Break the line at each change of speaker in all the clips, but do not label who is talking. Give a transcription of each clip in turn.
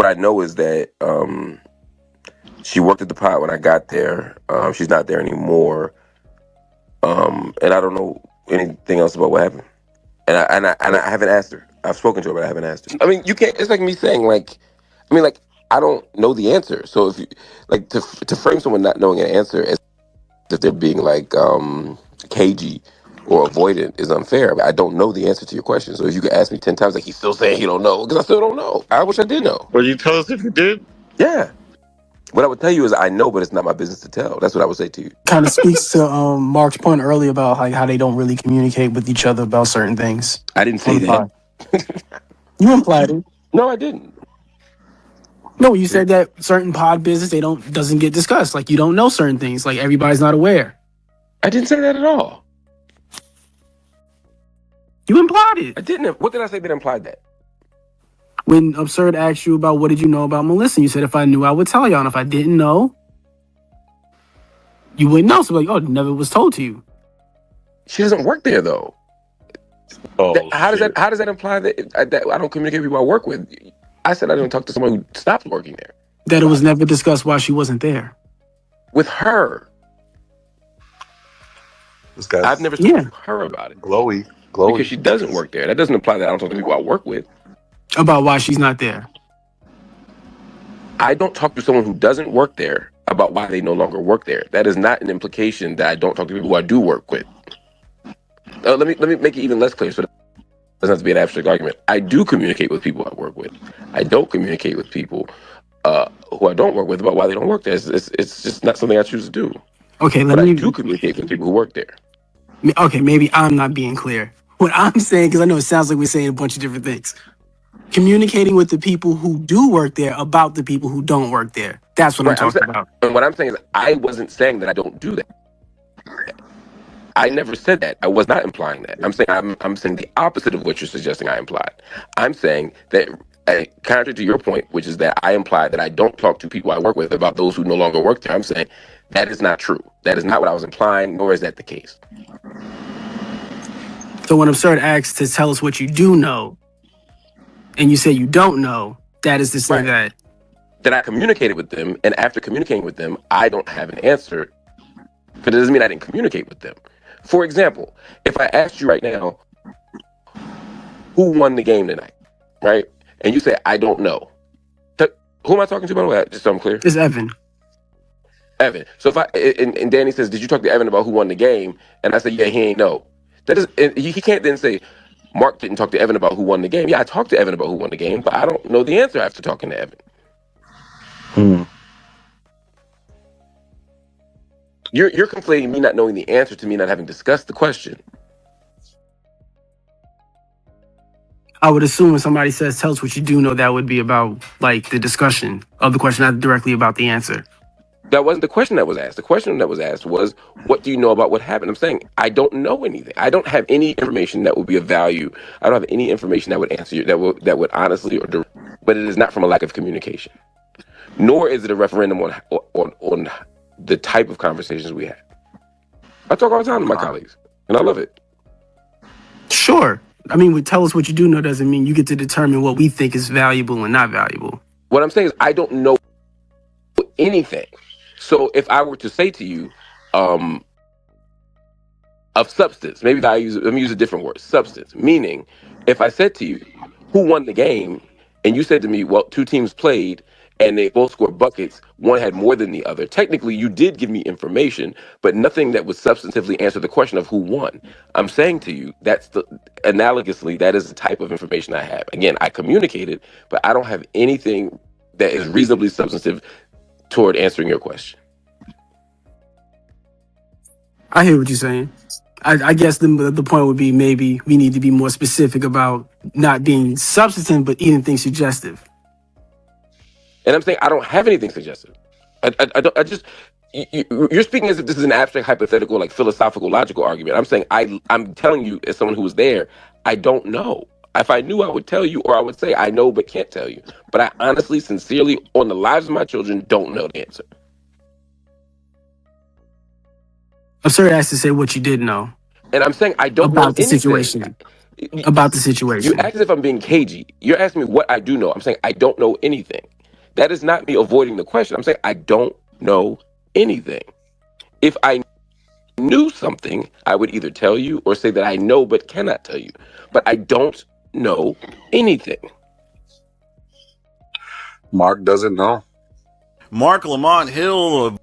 what I know is that she worked at the pot when I got there. She's not there anymore, and I don't know anything else about what happened. And I haven't asked her. I've spoken to her, but I haven't asked her. I mean, you can't. It's like me saying, like, I mean, like, I don't know the answer. So if you like to frame someone not knowing an answer as if they're being like cagey or avoidant is unfair. I don't know the answer to your question. So if you could ask me 10 times, like, he's still saying he don't know, because I still don't know. I wish I did know.
Will you tell us if you did?
Yeah. What I would tell you is I know, but it's not my business to tell. That's what I would say to you.
Kind of speaks to Mark's point earlier about like how they don't really communicate with each other about certain things.
I didn't say that.
You implied it.
No, I didn't.
No, you said that certain pod business doesn't get discussed. Like you don't know certain things. Like everybody's not aware.
I didn't say that at all.
You implied it.
I didn't. What did I say that implied that?
When Absurd asked you about what did you know about Melissa, you said if I knew I would tell y'all, and if I didn't know, you wouldn't know. So like, oh, it never was told to you.
She doesn't work there though.
Oh,
how does that imply that I don't communicate with people I work with? I said I didn't talk to someone who stopped working there.
That it was never discussed why she wasn't there.
With her.
This guy's
I've never spoken to her about it.
Glowy.
Because she doesn't work there. That doesn't imply that I don't talk to people I work with.
About why she's not there.
I don't talk to someone who doesn't work there about why they no longer work there. That is not an implication that I don't talk to people who I do work with. Let me make it even less clear so that it doesn't have to be an abstract argument. I do communicate with people I work with. I don't communicate with people who I don't work with about why they don't work there. It's just not something I choose to do.
Okay,
I do communicate with people who work there.
Okay, maybe I'm not being clear. What I'm saying, because I know it sounds like we're saying a bunch of different things. Communicating with the people who do work there about the people who don't work there. That's what I'm talking about.
And what I'm saying is I wasn't saying that I don't do that. I never said that. I was not implying that. I'm saying the opposite of what you're suggesting I implied. I'm saying that, counter to your point, which is that I implied that I don't talk to people I work with about those who no longer work there. I'm saying that is not true. That is not what I was implying, nor is that the case.
So when Absurd asks to tell us what you do know, and you say you don't know, that is to say
that I communicated with them, and after communicating with them, I don't have an answer. But it doesn't mean I didn't communicate with them. For example, if I asked you right now, who won the game tonight, right? And you say, I don't know. Who am I talking to, by the way? Just so I'm clear.
It's Evan.
Evan. So if and Danny says, did you talk to Evan about who won the game? And I say, yeah, he ain't know. That is, he can't then say, Mark didn't talk to Evan about who won the game. Yeah, I talked to Evan about who won the game, but I don't know the answer after talking to Evan. You're conflating me not knowing the answer to me not having discussed the question.
I would assume when somebody says, tell us what you do know, that would be about like the discussion of the question, not directly about the answer.
That wasn't the question that was asked. The question that was asked was, what do you know about what happened? I'm saying, I don't know anything. I don't have any information that would be of value. I don't have any information that would answer you, that would honestly, but it is not from a lack of communication. Nor is it a referendum on the type of conversations we have. I talk all the time to my colleagues, and I love it.
Sure. I mean, tell us what you do know doesn't mean you get to determine what we think is valuable and not valuable.
What I'm saying is I don't know anything. So if I were to say to you, of substance, maybe let me use a different word, substance, meaning if I said to you, who won the game? And you said to me, well, two teams played and they both scored buckets. One had more than the other. Technically, you did give me information, but nothing that would substantively answer the question of who won. I'm saying to you, analogously, that is the type of information I have. Again, I communicated, but I don't have anything that is reasonably substantive toward answering your question.
I hear what you're saying. I guess the point would be maybe we need to be more specific about not being substantive, but even things suggestive.
And I'm saying I don't have anything suggestive. You're speaking as if this is an abstract, hypothetical, like philosophical, logical argument. I'm saying I'm telling you as someone who was there, I don't know. If I knew, I would tell you, or I would say I know but can't tell you. But I honestly, sincerely, on the lives of my children, don't know the answer.
I'm sorry I asked to say what you did know.
And I'm saying I don't
about
know
the
anything.
situation. About the situation.
You act as if I'm being cagey. You're asking me what I do know. I'm saying I don't know anything. That is not me avoiding the question. I'm saying I don't know anything. If I knew something, I would either tell you or say that I know but cannot tell you. But I don't know anything.
Mark doesn't know.
Marc Lamont Hill.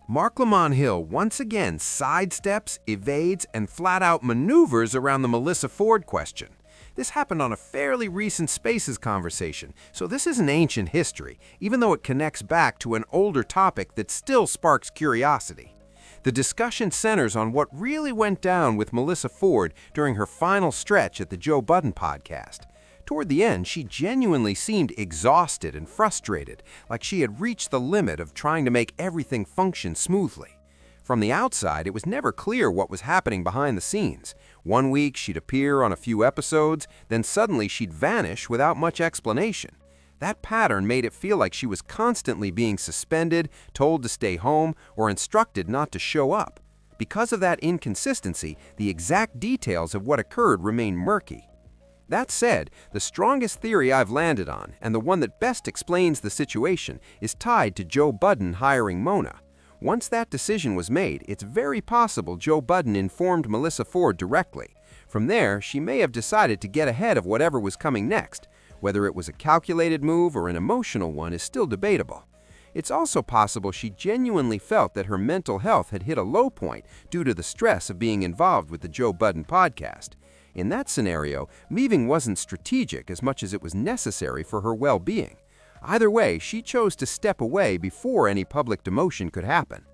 Marc Lamont Hill once again sidesteps, evades, and flat-out maneuvers around the Melyssa Ford question. This happened on a fairly recent Spaces conversation, so this isn't ancient history, even though it connects back to an older topic that still sparks curiosity. The discussion centers on what really went down with Melyssa Ford during her final stretch at the Joe Budden podcast. Toward the end, she genuinely seemed exhausted and frustrated, like she had reached the limit of trying to make everything function smoothly. From the outside, it was never clear what was happening behind the scenes. One week, she'd appear on a few episodes, then suddenly she'd vanish without much explanation. That pattern made it feel like she was constantly being suspended, told to stay home, or instructed not to show up. Because of that inconsistency, the exact details of what occurred remain murky. That said, the strongest theory I've landed on, and the one that best explains the situation, is tied to Joe Budden hiring Mona. Once that decision was made, it's very possible Joe Budden informed Melyssa Ford directly. From there, she may have decided to get ahead of whatever was coming next. Whether it was a calculated move or an emotional one is still debatable. It's also possible she genuinely felt that her mental health had hit a low point due to the stress of being involved with the Joe Budden podcast. In that scenario, leaving wasn't strategic as much as it was necessary for her well-being. Either way, she chose to step away before any public demotion could happen.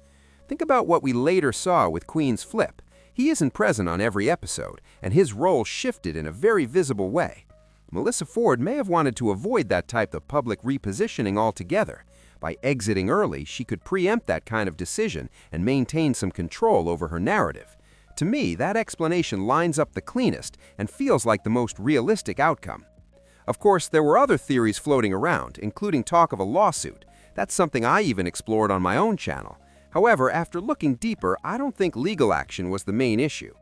Think about what we later saw with Queen's Flip. He isn't present on every episode, and his role shifted in a very visible way. Melyssa Ford may have wanted to avoid that type of public repositioning altogether. By exiting early, she could preempt that kind of decision and maintain some control over her narrative. To me, that explanation lines up the cleanest and feels like the most realistic outcome. Of course, there were other theories floating around, including talk of a lawsuit. That's something I even explored on my own channel. However, after looking deeper, I don't think legal action was the main issue.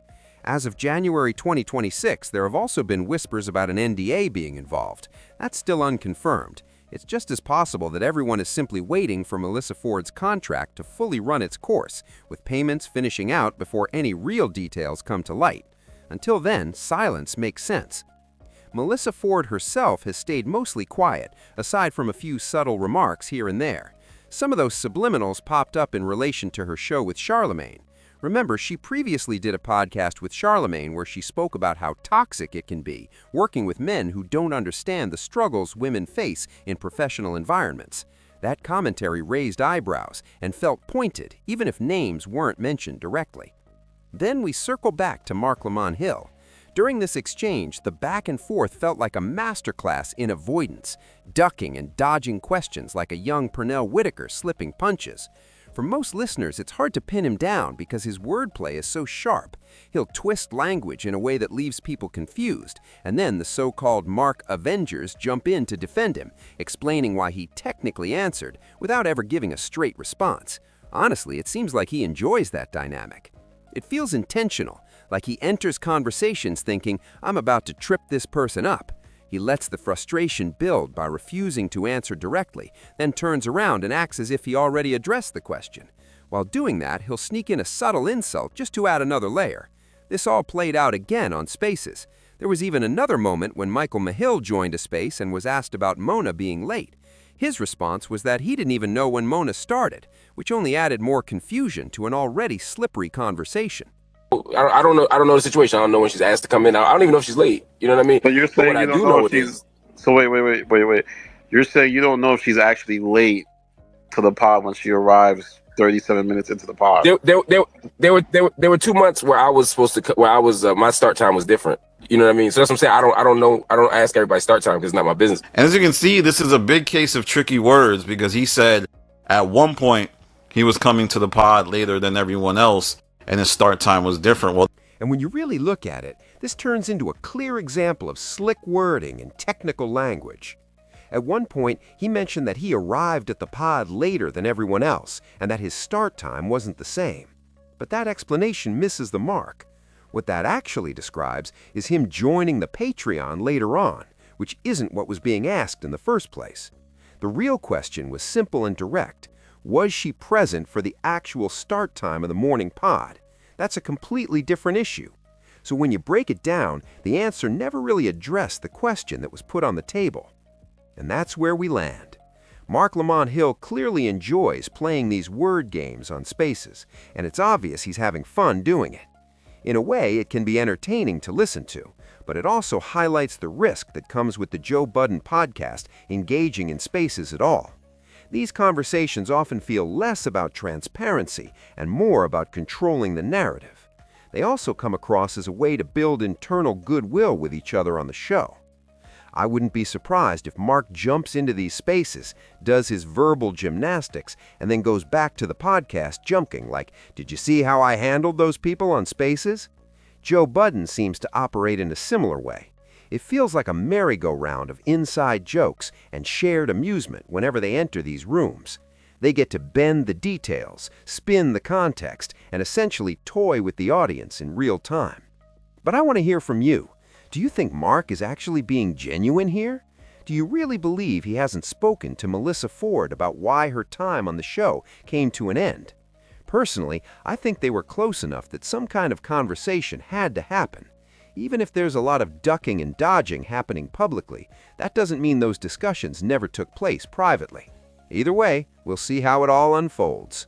As of January 2026, there have also been whispers about an NDA being involved. That's still unconfirmed. It's just as possible that everyone is simply waiting for Melyssa Ford's contract to fully run its course, with payments finishing out before any real details come to light. Until then, silence makes sense. Melyssa Ford herself has stayed mostly quiet, aside from a few subtle remarks here and there. Some of those subliminals popped up in relation to her show with Charlemagne. Remember, she previously did a podcast with Charlemagne where she spoke about how toxic it can be working with men who don't understand the struggles women face in professional environments. That commentary raised eyebrows and felt pointed, even if names weren't mentioned directly. Then we circle back to Marc Lamont Hill. During this exchange, the back and forth felt like a masterclass in avoidance, ducking and dodging questions like a young Pernell Whitaker slipping punches. For most listeners, it's hard to pin him down because his wordplay is so sharp. He'll twist language in a way that leaves people confused, and then the so-called Mark Avengers jump in to defend him, explaining why he technically answered without ever giving a straight response. Honestly, it seems like he enjoys that dynamic. It feels intentional, like he enters conversations thinking, I'm about to trip this person up. He lets the frustration build by refusing to answer directly, then turns around and acts as if he already addressed the question. While doing that, he'll sneak in a subtle insult just to add another layer. This all played out again on Spaces. There was even another moment when Michael Mahill joined a space and was asked about Mona being late. His response was that he didn't even know when Mona started, which only added more confusion to an already slippery conversation.
I don't know. I don't know the situation. I don't know when she's asked to come in. I don't even know if she's late. You know what I mean?
But you're saying
what I
you don't
do
know
know
if she's. So wait. You're saying you don't know if she's actually late to the pod when she arrives 37 minutes into the pod.
There were 2 months where I was supposed to, where I was, my start time was different. You know what I mean? So that's what I'm saying. I don't know. I don't ask everybody's start time because it's not my business.
And as you can see, this is a big case of tricky words because he said at one point he was coming to the pod later than everyone else and his start time was different. Well,
And when you really look at it, this turns into a clear example of slick wording and technical language. At one point, he mentioned that he arrived at the pod later than everyone else and that his start time wasn't the same. But that explanation misses the mark. What that actually describes is him joining the Patreon later on, which isn't what was being asked in the first place. The real question was simple and direct. Was she present for the actual start time of the morning pod? That's a completely different issue. So when you break it down, the answer never really addressed the question that was put on the table. And that's where we land. Marc Lamont Hill clearly enjoys playing these word games on Spaces, and it's obvious he's having fun doing it. In a way, it can be entertaining to listen to, but it also highlights the risk that comes with the Joe Budden podcast engaging in Spaces at all. These conversations often feel less about transparency and more about controlling the narrative. They also come across as a way to build internal goodwill with each other on the show. I wouldn't be surprised if Marc jumps into these spaces, does his verbal gymnastics, and then goes back to the podcast jumping like, "Did you see how I handled those people on Spaces?" Joe Budden seems to operate in a similar way. It feels like a merry-go-round of inside jokes and shared amusement whenever they enter these rooms. They get to bend the details, spin the context, and essentially toy with the audience in real time. But I want to hear from you. Do you think Marc is actually being genuine here? Do you really believe he hasn't spoken to Melyssa Ford about why her time on the show came to an end? Personally, I think they were close enough that some kind of conversation had to happen. Even if there's a lot of ducking and dodging happening publicly, that doesn't mean those discussions never took place privately. Either way, we'll see how it all unfolds.